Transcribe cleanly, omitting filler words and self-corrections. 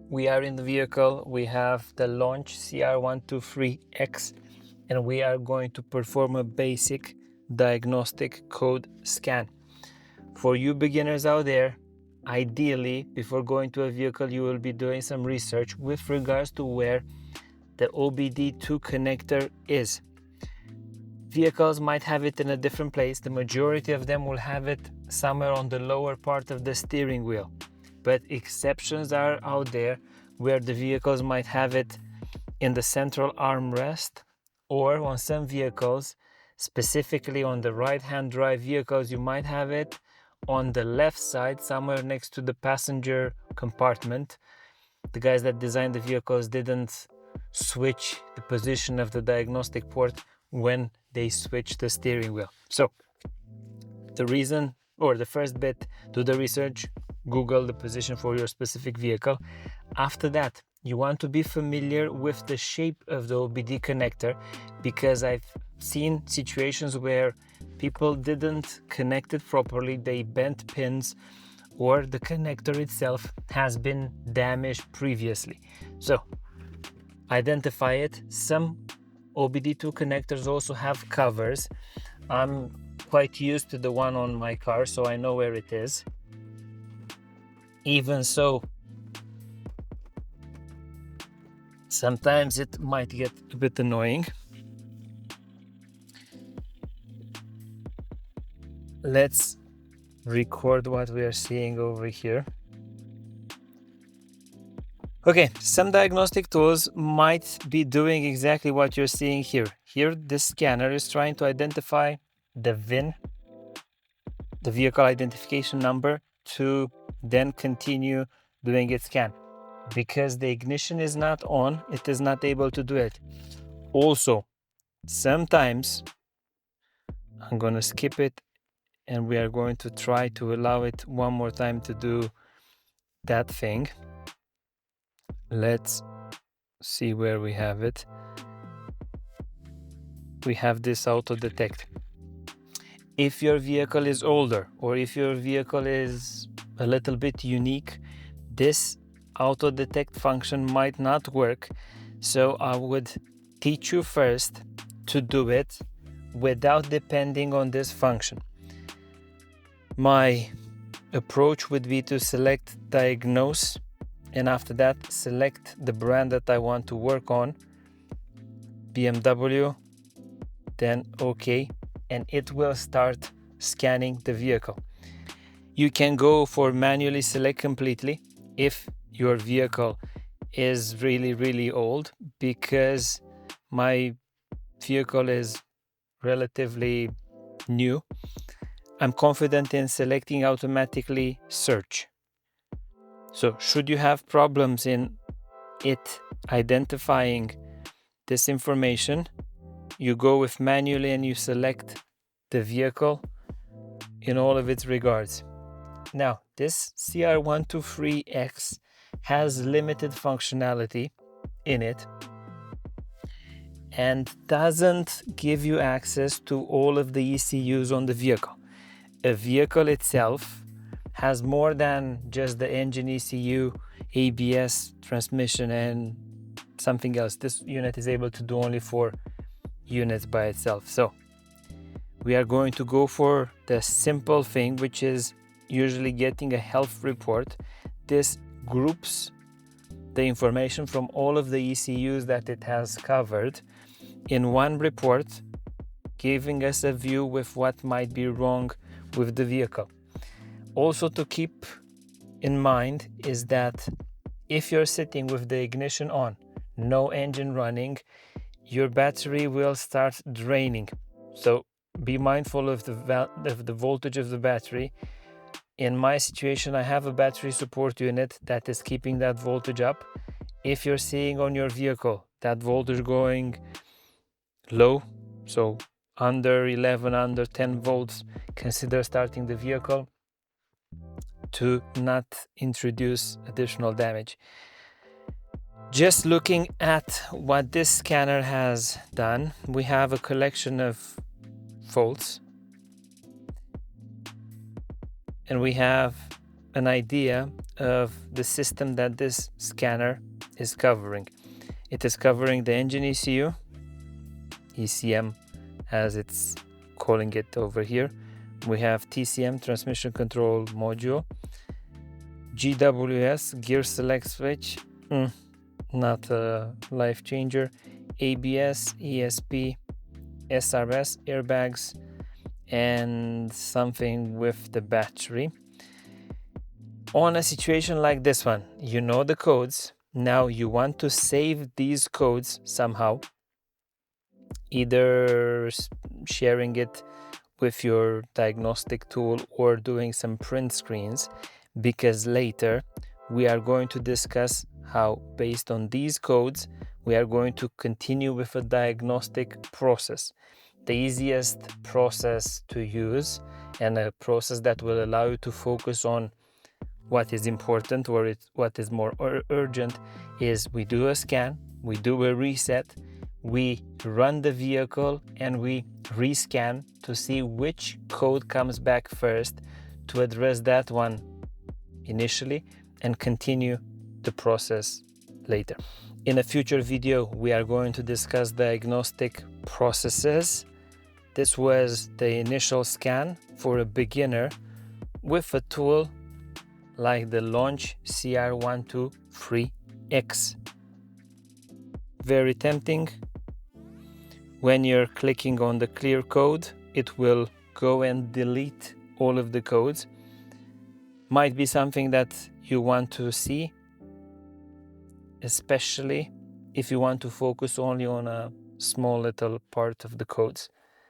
We are in the vehicle. We have the Launch CR123X, and we are going to perform a basic diagnostic code scan. For you beginners out there, ideally, before going to a vehicle, you will be doing some research with regards to where the OBD2 connector is. Vehicles might have it in a different place. The majority of them will have it somewhere on the lower part of the steering wheel. But exceptions are out there where the vehicles might have it in the central armrest, or on some vehicles, specifically on the right-hand drive vehicles, you might have it on the left side, somewhere next to the passenger compartment. The guys that designed the vehicles didn't switch the position of the diagnostic port when they switched the steering wheel. So the reason, or the first bit, do the research, Google the position for your specific vehicle. After that, you want to be familiar with the shape of the OBD connector, because I've seen situations where people didn't connect it properly, they bent pins, or the connector itself has been damaged previously. So identify it. Some OBD2 connectors also have covers. I'm quite used to the one on my car, so I know where it is. Even so, sometimes it might get a bit annoying. Let's record what we are seeing over here. Okay, some diagnostic tools might be doing exactly what you're seeing here. Here, this scanner is trying to identify the VIN, the vehicle identification number, to then continue doing its scan. Because the ignition is not on, it is not able to do it. Also, sometimes I'm going to skip it and we are going to try to allow it one more time to do that thing. Let's see where we have it. We have this auto detect. If your vehicle is older, or if your vehicle is a little bit unique, this auto detect function might not work. So I would teach you first to do it without depending on this function. My approach would be to select diagnose, and after that select the brand that I want to work on, BMW, then OK, and it will start scanning the vehicle. You can go for manually select completely if your vehicle is really old, because my vehicle is relatively new. I'm confident in selecting automatically search. So should you have problems in it identifying this information, you go with manually and you select the vehicle in all of its regards. Now, this CR123X has limited functionality in it and doesn't give you access to all of the ECUs on the vehicle. A vehicle itself has more than just the engine ECU, ABS, transmission, and something else. This unit is able to do only 4 units by itself. So we are going to go for the simple thing, which is usually getting a health report. This groups the information from all of the ECUs that it has covered in one report, giving us a view with what might be wrong with the vehicle. Also to keep in mind is that if you're sitting with the ignition on, no engine running, your battery will start draining. So be mindful of the voltage of the battery. In my situation, I have a battery support unit that is keeping that voltage up. If you're seeing on your vehicle that voltage going low, so under 11, under 10 volts, consider starting the vehicle to not introduce additional damage. Just looking at what this scanner has done, we have a collection of faults, and we have an idea of the system that this scanner is covering. It is covering the engine ECU, ECM as it's calling it over here. We have TCM, transmission control module, GWS, gear select switch, not a life changer, ABS, ESP, SRS, airbags, and something with the battery. On a situation like this one, you know the codes. Now you want to save these codes somehow, either sharing it with your diagnostic tool or doing some print screens, because later we are going to discuss how, based on these codes, we are going to continue with a diagnostic process. The easiest process to use and a process that will allow you to focus on what is important or what is more urgent is we do a scan, we do a reset, we run the vehicle and we rescan to see which code comes back first, to address that one initially and continue the process later. In a future video, we are going to discuss diagnostic processes. This was the initial scan for a beginner with a tool like the Launch CR123X. Very tempting. When you're clicking on the clear code, it will go and delete all of the codes. Might be something that you want to see, especially if you want to focus only on a small little part of the codes.